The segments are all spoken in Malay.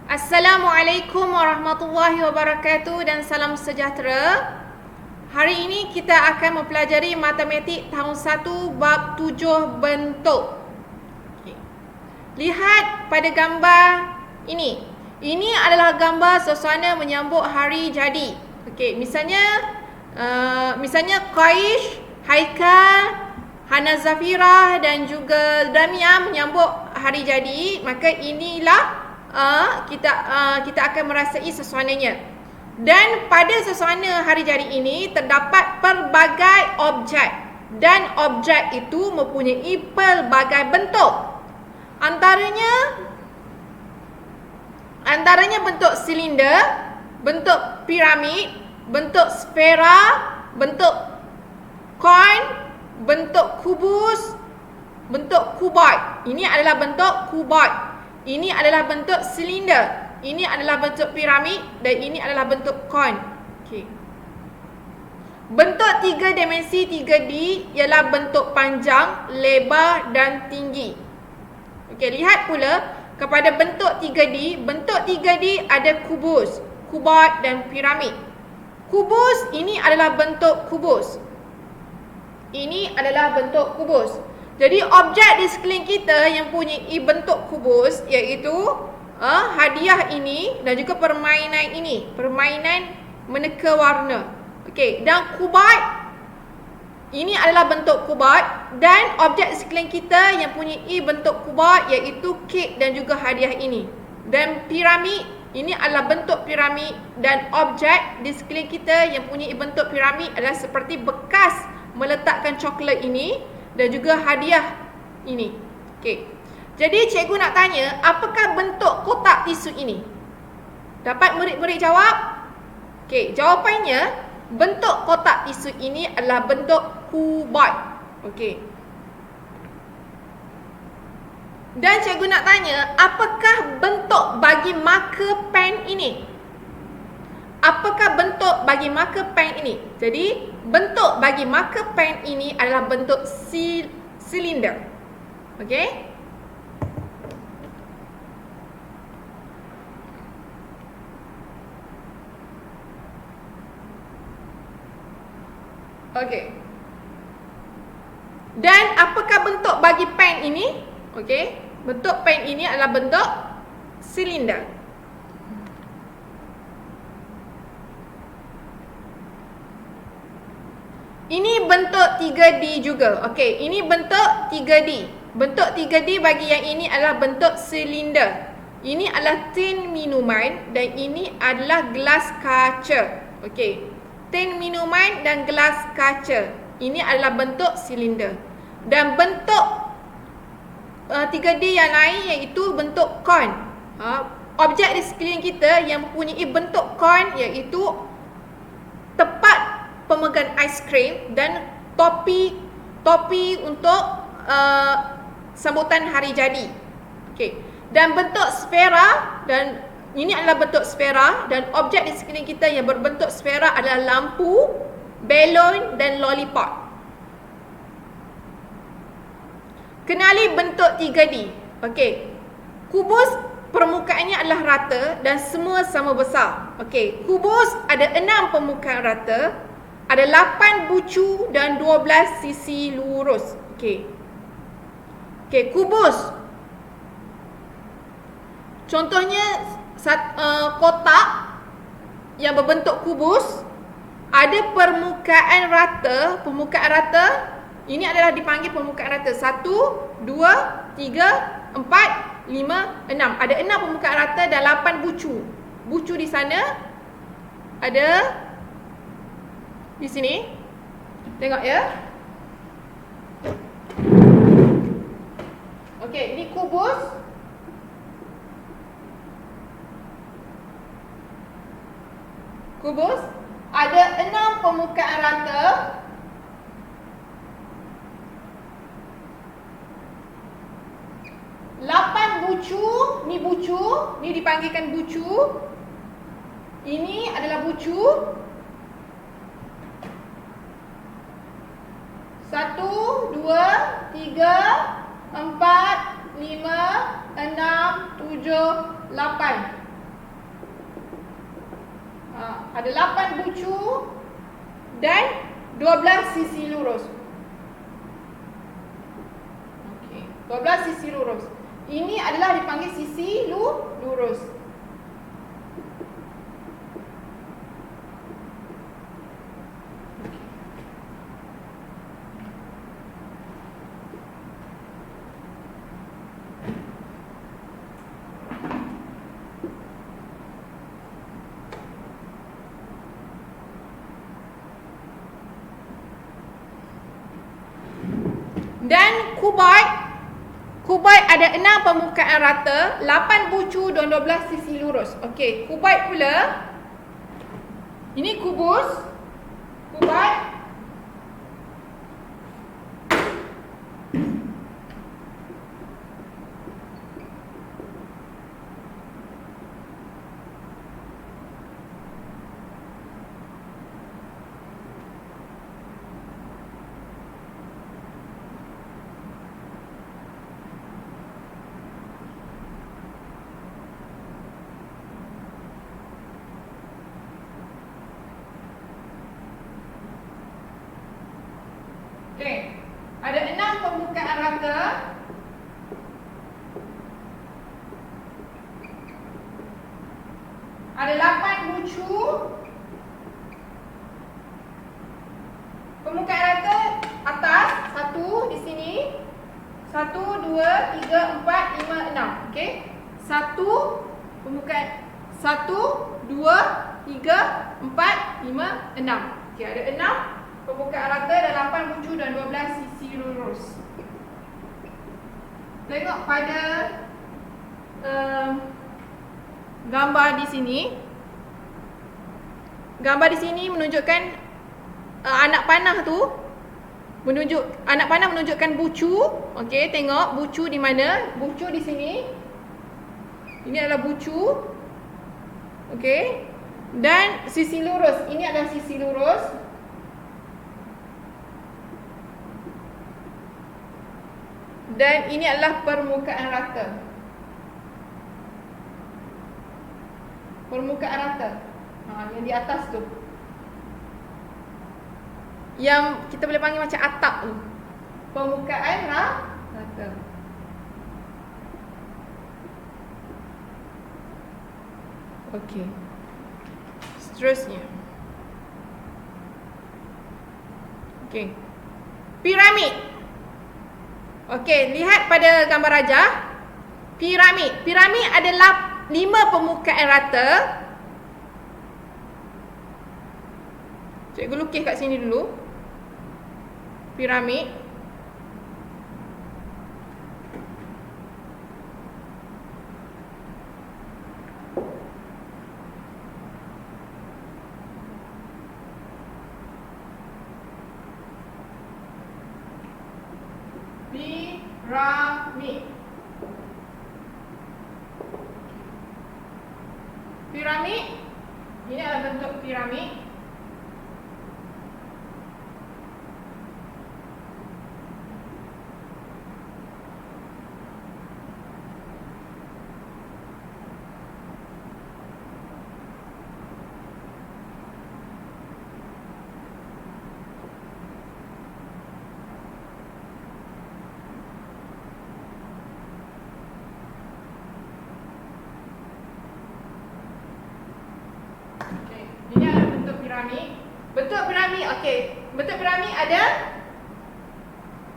Assalamualaikum warahmatullahi wabarakatuh dan salam sejahtera. Hari ini kita akan mempelajari matematik tahun 1 bab 7 bentuk. Lihat pada gambar ini. Ini adalah gambar suasana menyambut hari jadi. Misalnya Qaish, Haikal, Hana Zafirah dan juga Damia menyambut hari jadi, maka inilah kita akan merasai suasananya. Dan pada suasana hari jadi ini terdapat pelbagai objek, dan objek itu mempunyai pelbagai bentuk. Antaranya bentuk silinder, bentuk piramid, bentuk sfera, bentuk koin, bentuk kubus, bentuk kuboid. Ini adalah bentuk kuboid. Ini adalah bentuk silinder. Ini adalah bentuk piramid dan ini adalah bentuk koin. Bentuk 3 dimensi 3D ialah bentuk panjang, lebar dan tinggi. Lihat pula kepada bentuk 3D. Bentuk 3D ada kubus, kuboid dan piramid. Kubus ini adalah bentuk kubus. Ini adalah bentuk kubus. Jadi objek di sekeliling kita yang punyai bentuk kubus iaitu hadiah ini dan juga permainan ini, permainan meneka warna. Dan kuboid ini adalah bentuk kuboid, dan objek di sekeliling kita yang punyai bentuk kuboid iaitu kek dan juga hadiah ini. Dan piramid ini adalah bentuk piramid, dan objek di sekeliling kita yang punyai bentuk piramid adalah seperti bekas meletakkan coklat ini dan juga hadiah ini. Jadi cikgu nak tanya, apakah bentuk kotak tisu ini? Dapat murid-murid jawab? Jawapannya, bentuk kotak tisu ini adalah bentuk kuboid. Dan cikgu nak tanya, apakah bentuk bagi marker pen ini? Apakah bentuk bagi marker pen ini? Jadi, bentuk bagi marker pen ini adalah bentuk silinder. Dan apakah bentuk bagi pen ini? Bentuk pen ini adalah bentuk silinder. Ini bentuk 3D juga. Ini bentuk 3D. Bentuk 3D bagi yang ini adalah bentuk silinder. Ini adalah tin minuman dan ini adalah gelas kaca. Tin minuman dan gelas kaca. Ini adalah bentuk silinder. Dan bentuk 3D yang lain iaitu bentuk koin. Objek di sekeliling kita yang mempunyai bentuk koin iaitu tepat pemegang aiskrim dan topi untuk sambutan hari jadi. Dan bentuk sfera, dan ini adalah bentuk sfera, dan objek di sekeliling kita yang berbentuk sfera adalah lampu, balon dan lollipop. Kenali bentuk 3D. Kubus permukaannya adalah rata dan semua sama besar. Kubus ada 6 permukaan rata, ada 8 bucu dan 12 sisi lurus. Kubus. Contohnya kotak yang berbentuk kubus ada permukaan rata. Permukaan rata ini adalah dipanggil permukaan rata. 1, 2, 3, 4, 5, 6. Ada 6 permukaan rata dan 8 bucu. Bucu di sana ada di sini. Tengok ya. Ini kubus. Kubus ada 6 permukaan rata. Bucu, ni dipanggilkan bucu. Ini adalah bucu. 1, 2, 3, 4, 5, 6, 7, 8. Ada 8 bucu dan 12 sisi lurus. Okey, 12 sisi lurus. Ini adalah dipanggil sisi lurus. Dan kuboid ada 6 permukaan rata, 8 bucu dan 12 sisi lurus. Okey, kuboid pula. Ini kuboid. Okey, ada 6 permukaan rata. Ada 8 bucu. Permukaan rata atas 1 di sini. 1 2 3 4 5 6. Okey. 1 permukaan 1 2 3 4 5 6. Okey, ada 6 permukaan rata dan 8 bucu dan 12 sisi lurus. Tengok pada gambar di sini. Gambar di sini menunjukkan anak panah tu. Anak panah menunjukkan bucu. Okey, tengok bucu di mana? Bucu di sini. Ini adalah bucu. Okey. Dan sisi lurus. Ini adalah sisi lurus. Dan ini adalah permukaan rata. Permukaan rata. Yang di atas tu. Yang kita boleh panggil macam atap tu. Permukaan rata. Okey. Seterusnya. Okey. Piramid. Okey, lihat pada gambar rajah. Piramid. Piramid adalah 5 permukaan rata. Cikgu lukis kat sini dulu. Piramid. Piramid. Piramid. Ini adalah bentuk piramid. Ini adalah bentuk piramid. Bentuk piramid, okey. Bentuk piramid ada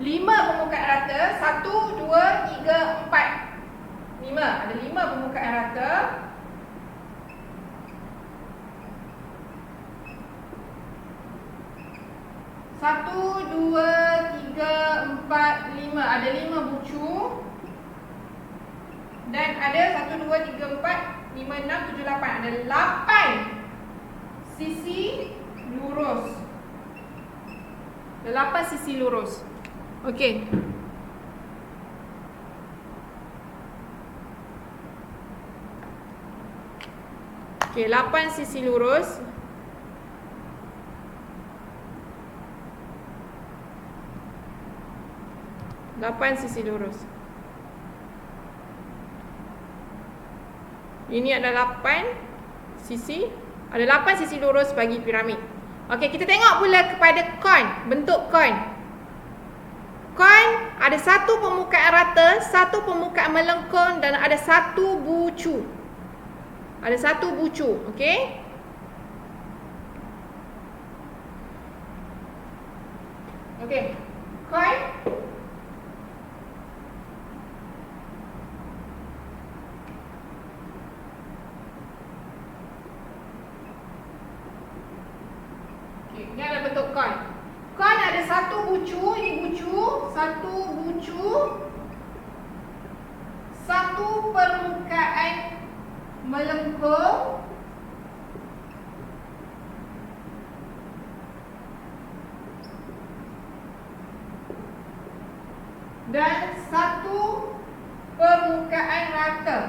5 permukaan rata. 1, 2, 3, 4. 5. Ada 5 permukaan rata. Satu, dua, tiga, empat, lima. Ada 5 bucu. Dan ada 1, 2, 3, 4, 5, 6, 7, 8. Ada 8 sisi lurus. 8 sisi lurus. Okey. Okey, 8 sisi lurus. Ini ada 8 sisi Ada 8 sisi lurus bagi piramid. Okey, kita tengok pula kepada coin, bentuk coin. Coin ada satu permukaan rata, satu permukaan melengkung dan ada satu bucu. Ada satu bucu, okey? Okey. Coin ini adalah bentuk coin. Coin ada satu bucu, ini bucu, satu bucu, satu permukaan melengkung, dan satu permukaan rata.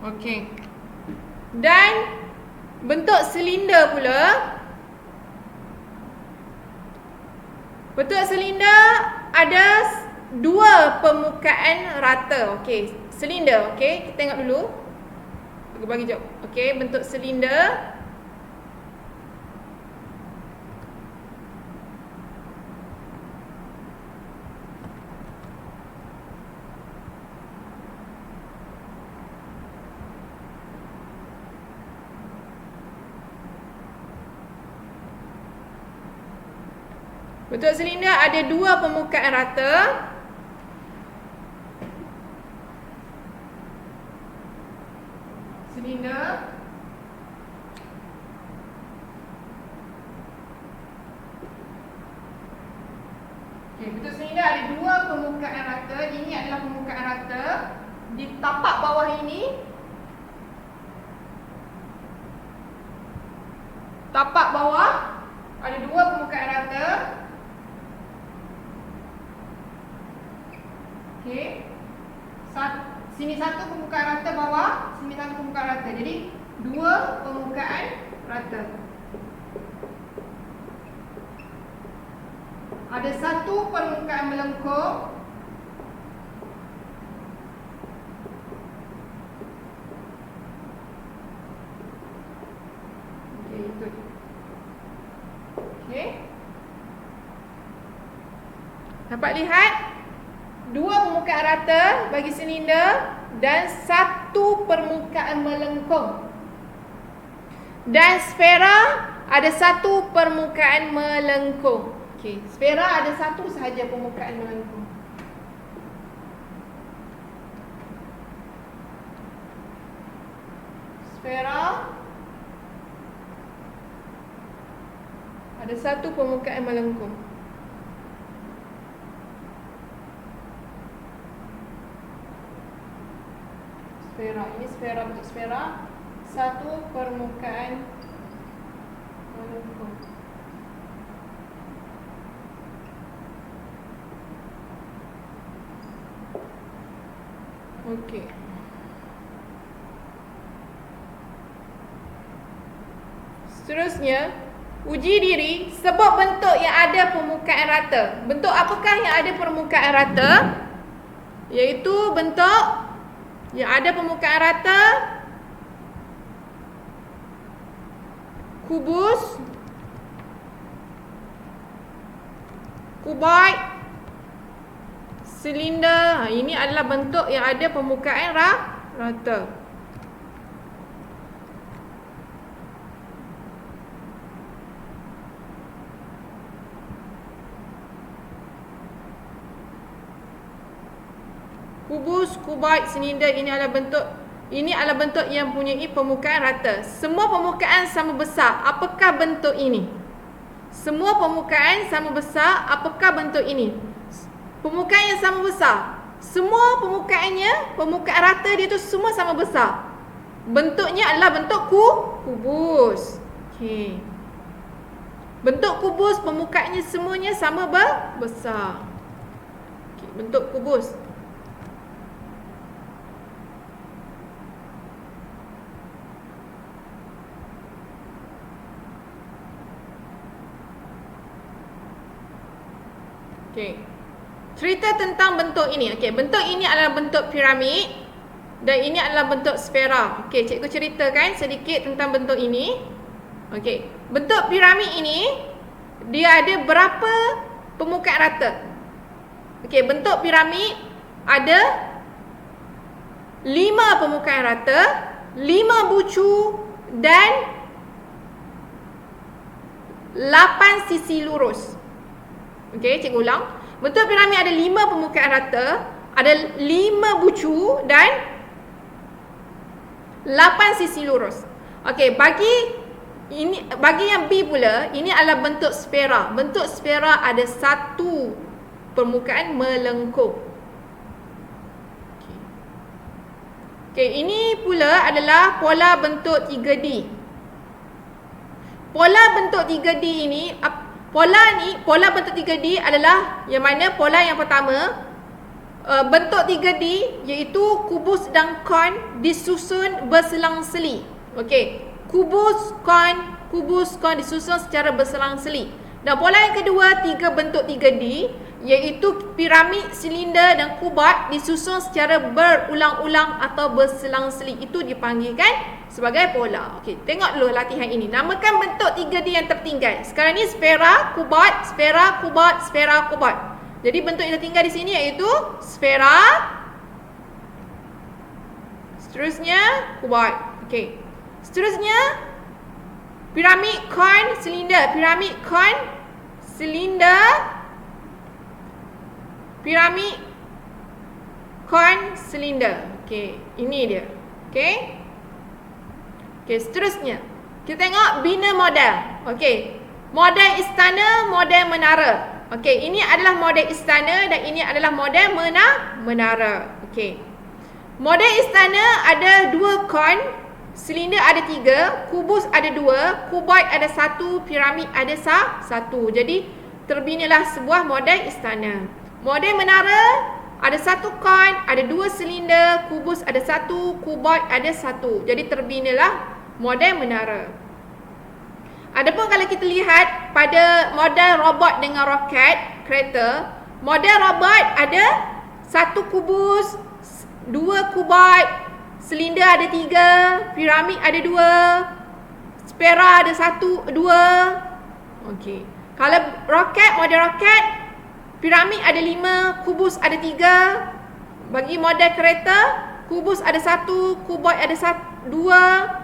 Okey. Dan bentuk silinder pula. Bentuk silinder ada dua permukaan rata. Okey, silinder. Okey, kita tengok dulu. Bagi jawab. Okey, bentuk silinder. Bentuk silinder ada dua permukaan rata. Silinder. Okey, bentuk silinder ada dua permukaan rata. Ini adalah permukaan rata. Di tapak bawah ini, tapak bawah ada dua permukaan rata. Okey. Sini satu permukaan rata bawah, sini satu permukaan rata. Jadi dua permukaan rata. Ada satu permukaan melengkung. Okey, itu. Okey. Dapat lihat dua permukaan rata bagi silinder dan satu permukaan melengkung. Dan sfera ada satu permukaan melengkung. Okey, sfera ada satu sahaja permukaan melengkung. Sfera ada satu permukaan melengkung. Sfera, ini sfera, bentuk sfera, satu permukaan melengkung. Okey. Seterusnya, uji diri sebut bentuk yang ada permukaan rata. Bentuk apakah yang ada permukaan rata? Iaitu bentuk yang ada permukaan rata, kubus, kuboid, silinder. Ini adalah bentuk yang ada permukaan rata. Kubus, kuboid, silinder, ini adalah bentuk yang mempunyai permukaan rata. Semua permukaan sama besar. Apakah bentuk ini? Semua permukaan sama besar. Apakah bentuk ini? Permukaan yang sama besar. Semua permukaannya, permukaan rata dia tu semua sama besar. Bentuknya adalah bentuk kubus. Okey. Bentuk kubus, permukaannya semuanya sama besar. Okey, bentuk kubus. Okey. cerita tentang bentuk ini. Okey, bentuk ini adalah bentuk piramid dan ini adalah bentuk sfera. Okey, cikgu ceritakan sedikit tentang bentuk ini. Okey, bentuk piramid ini dia ada berapa permukaan rata? Okey, bentuk piramid ada 5 permukaan rata, 5 bucu dan 8 sisi lurus. Okey, cikgu ulang. Bentuk piramid ada 5 permukaan rata, ada 5 bucu dan 8 sisi lurus. Okey, bagi yang B pula, ini adalah bentuk sfera. Bentuk sfera ada 1 permukaan melengkung. Okey, ini pula adalah pola bentuk 3D. Pola bentuk 3D ini, pola bentuk 3D adalah yang mana pola yang pertama, bentuk 3D iaitu kubus dan kon disusun berselang-seli. Okey, kubus kon disusun secara berselang-seli. Dan pola yang kedua, 3 bentuk 3D iaitu piramid, silinder dan kubat disusun secara berulang-ulang atau berselang-seli. Itu dipanggilkan sebagai pola. Okey, tengok dulu latihan ini. Namakan bentuk 3D yang tertinggal. Sekarang ni sfera, kubat, sfera, kubat, sfera, kubat. Jadi bentuk yang tertinggal di sini iaitu sfera. Seterusnya kubat. Okey. Seterusnya piramid, kon, silinder. Piramid, kon, silinder. Piramid, kon, silinder. Okey, ini dia. Okey. Okey, seterusnya kita tengok bina model. Okey, model istana, model menara. Okey, ini adalah model istana dan ini adalah model menara. Okey, model istana ada 2 kon, silinder ada 3, kubus ada 2, kubat ada 1, piramid ada 1. Jadi terbinalah sebuah model istana. Model menara ada 1 kon, ada 2 silinder, kubus ada 1, kubat ada 1. Jadi terbinalah model menara. Adapun kalau kita lihat pada model robot dengan roket, kereta, model robot ada 1 kubus, 2 kubat, silinder ada 3, piramid ada 2, sfera ada 1, 2. Okey. Kalau roket, model roket, piramid ada 5, kubus ada 3. Bagi model kereta, kubus ada 1, kubat ada 2,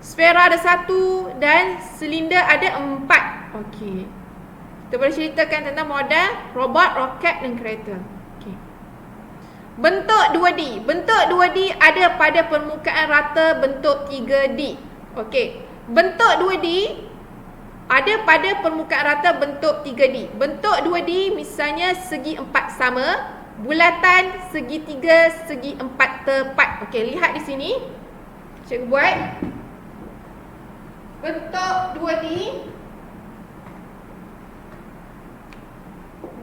sfera ada 1 dan silinder ada 4. Okey. Kita boleh ceritakan tentang model robot, roket dan kereta. Okey. Bentuk 2D. Bentuk 2D ada pada permukaan rata bentuk 3D. Okey. Bentuk 2D ada pada permukaan rata bentuk 3D. Bentuk 2D misalnya segi 4 sama, bulatan, segi 3, segi 4 tepat. Okey, lihat di sini. Cikgu buat bentuk 2D.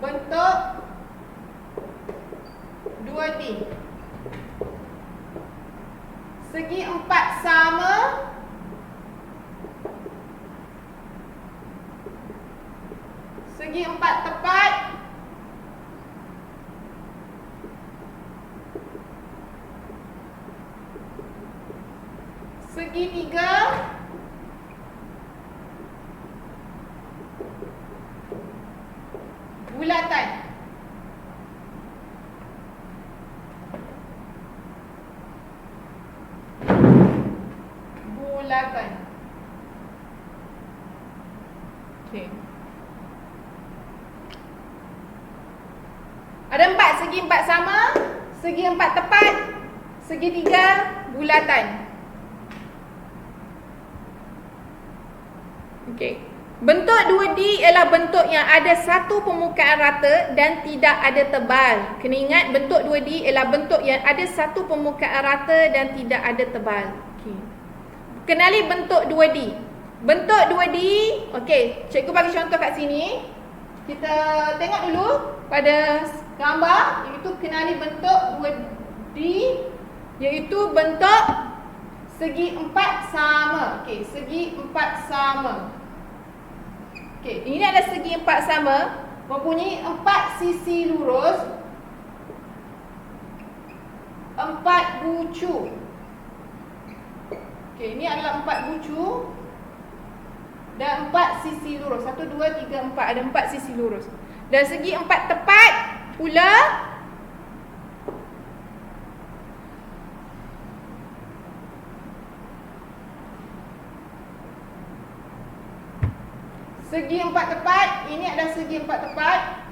Bentuk 2D. Segi 4 sama, segi 4 tepat, segi 3, bulatan. Bulatan. Okey. Ada 4, segi 4 sama, segi 4 tepat, segi 3 bulatan. Okey. Bentuk 2D ialah bentuk yang ada 1 permukaan rata dan tidak ada tebal. Kena ingat bentuk 2D ialah bentuk yang ada 1 permukaan rata dan tidak ada tebal. Okey. Kenali bentuk 2D. Bentuk 2D, okey, cikgu bagi contoh kat sini. Kita tengok dulu pada gambar, iaitu kenali bentuk 2D, iaitu bentuk segi 4 sama. Okey, segi 4 sama. Okey, ini adalah segi 4 sama. mempunyai 4 sisi lurus, 4 bucu. Okey, ini adalah 4 bucu dan 4 sisi lurus. 1, 2, 3, 4. Ada 4 sisi lurus. Dan segi 4 tepat pula segi 4 tepat. Ini adalah segi 4 tepat.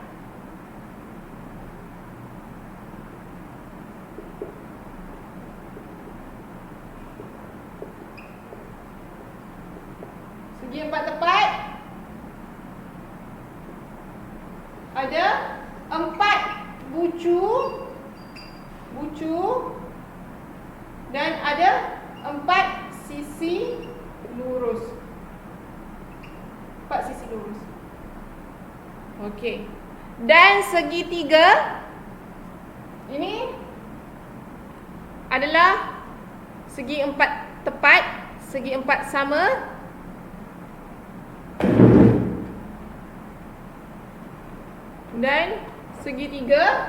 Segi 4 tepat ada 4 bucu dan ada 4 sisi lurus. 4 sisi lurus. Okey. Dan segitiga ini adalah segi 4 tepat, segi 4 sama. Dan segitiga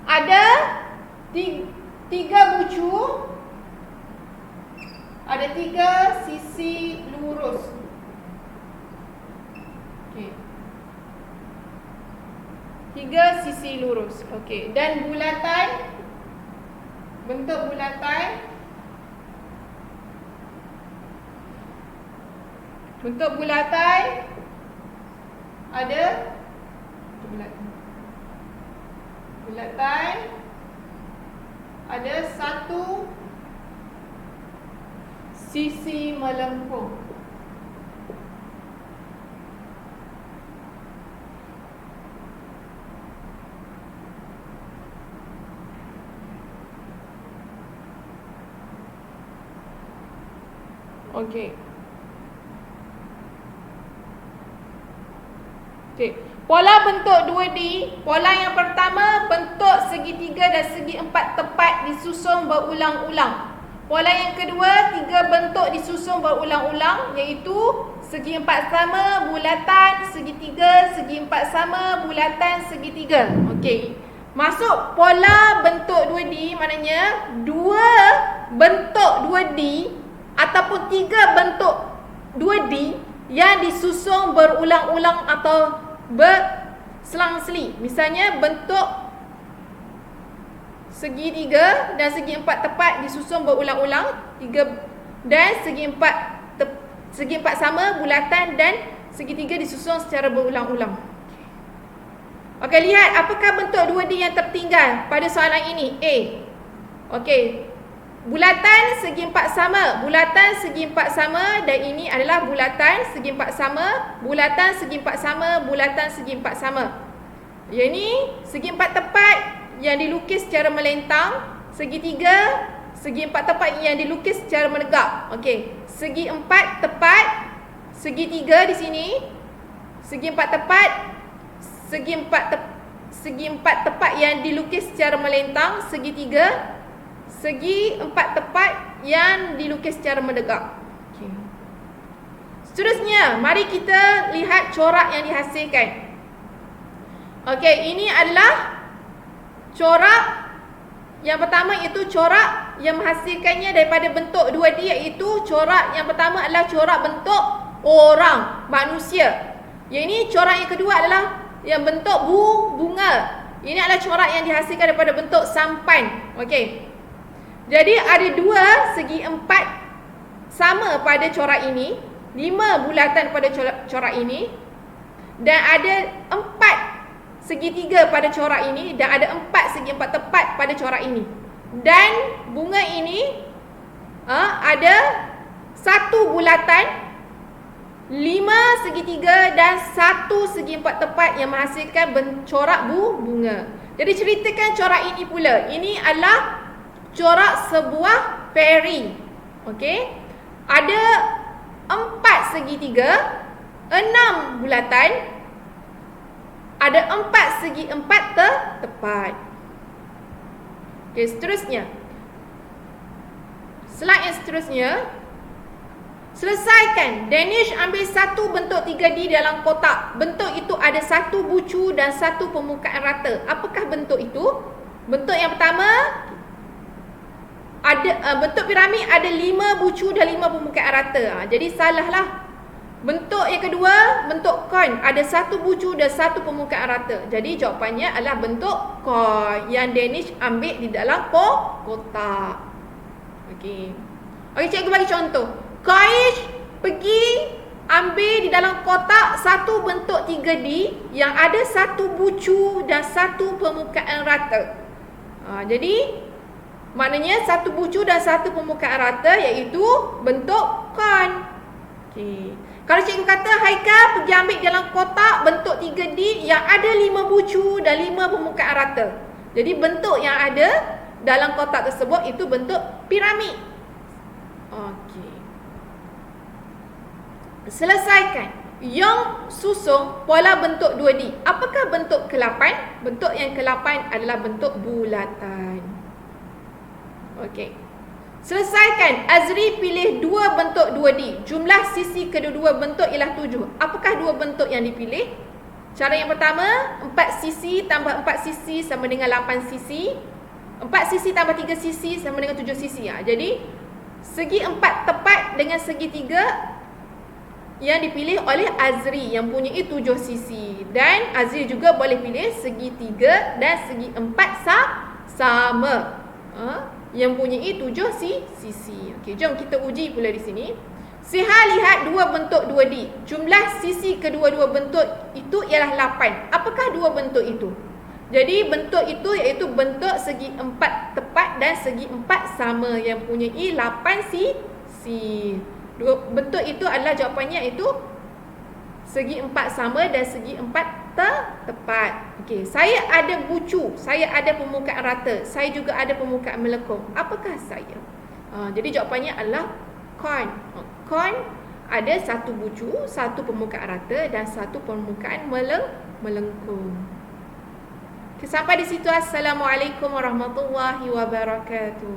ada 3 bucu, ada 3 sisi lurus. Okey. 3 sisi lurus. Okey, dan bulatan, bentuk bulatan, ada bulatan ada 1 sisi melengkung. Okey. Pola bentuk 2D. Pola yang pertama, bentuk segitiga dan segi 4 tepat disusun berulang-ulang. Pola yang kedua, 3 bentuk disusun berulang-ulang, iaitu segi 4 sama, bulatan, segitiga, segi 4 sama, bulatan, segitiga. Okey. Masuk pola bentuk 2D, maknanya 2 bentuk 2D ataupun 3 bentuk 2D yang disusun berulang-ulang atau berselang-seli. Misalnya bentuk segitiga dan segi 4 tepat disusun berulang-ulang, 3 dan segi 4 sama, bulatan dan segitiga disusun secara berulang-ulang. Okey, lihat apakah bentuk 2D yang tertinggal pada soalan ini? A. Okey. Bulatan segi 4 sama, bulatan segi 4 sama, dan ini adalah bulatan segi 4 sama, bulatan segi 4 sama, bulatan segi 4 sama. Yang ini segi 4 tepat yang dilukis secara melentang, segitiga, segi 4 tepat yang dilukis secara menegak. Okey, segi 4 tepat, segitiga di sini, segi 4 tepat, segi 4 tepat yang dilukis secara melentang, segitiga, segi 4 tepat yang dilukis secara menegak. Okay. Seterusnya, mari kita lihat corak yang dihasilkan. Okey, ini adalah corak yang pertama, iaitu corak yang menghasilkannya daripada bentuk 2D, iaitu corak yang pertama adalah corak bentuk orang, manusia. Yang ini corak yang kedua adalah yang bentuk bunga. Ini adalah corak yang dihasilkan daripada bentuk sampan. Okey. Jadi ada 2 segi 4 sama pada corak ini, 5 bulatan pada corak ini, dan ada 4 segitiga pada corak ini, dan ada 4 segi 4 tepat pada corak ini. Dan bunga ini ada 1 bulatan, 5 segitiga dan 1 segi 4 tepat yang menghasilkan corak bunga. Jadi ceritakan corak ini pula. Ini adalah corak sebuah fairy. Okey. Ada 4 segitiga, 6 bulatan, ada 4 segi 4 tepat. Okey, seterusnya. Slide yang seterusnya. Selesaikan. Danish ambil satu bentuk 3D dalam kotak. Bentuk itu ada satu bucu dan satu permukaan rata. Apakah bentuk itu? Bentuk yang pertama, bentuk piramid ada 5 bucu dan 5 permukaan rata. Jadi salahlah. Bentuk yang kedua, bentuk kon, ada satu bucu dan satu permukaan rata. Jadi jawapannya adalah bentuk kon yang Danish ambil di dalam kotak. Okey. Okey, cikgu bagi contoh. Kaish pergi ambil di dalam kotak satu bentuk 3D yang ada satu bucu dan satu permukaan rata. Jadi maknanya satu bucu dan satu permukaan rata, iaitu bentuk kon. Okey. Kalau cikgu kata Haikal pergi ambil dalam kotak bentuk 3D yang ada 5 bucu dan 5 permukaan rata. Jadi bentuk yang ada dalam kotak tersebut itu bentuk piramid. Okey. Selesaikan. Yang susung pola bentuk 2D. Apakah bentuk ke-8? Bentuk yang ke-8 adalah bentuk bulatan. Okey. Selesaikan. Azri pilih dua bentuk 2D. Jumlah sisi kedua-dua bentuk ialah 7. Apakah dua bentuk yang dipilih? Cara yang pertama, 4 sisi tambah 4 sisi sama dengan 8 sisi. 4 sisi tambah 3 sisi sama dengan 7 sisi. Jadi, segi 4 tepat dengan segi 3 yang dipilih oleh Azri yang punya 7 sisi. Dan Azri juga boleh pilih segi 3 dan segi 4 sama. Yang punya 7 sisi. Okey, jom kita uji pula di sini. Siha lihat dua bentuk 2D. Jumlah sisi kedua-dua bentuk itu ialah 8. Apakah dua bentuk itu? Jadi bentuk itu iaitu bentuk segi 4 tepat dan segi 4 sama yang punya 8 sisi. Dua bentuk itu adalah jawapannya iaitu segi 4 sama dan segi 4 tepat. Okey, saya ada bucu, saya ada permukaan rata, saya juga ada permukaan melengkung. Apakah saya? Jadi jawapannya adalah kon. Kon ada satu bucu, satu permukaan rata dan satu permukaan melengkung. Okay, sampai di situ. Assalamualaikum warahmatullahi wabarakatuh.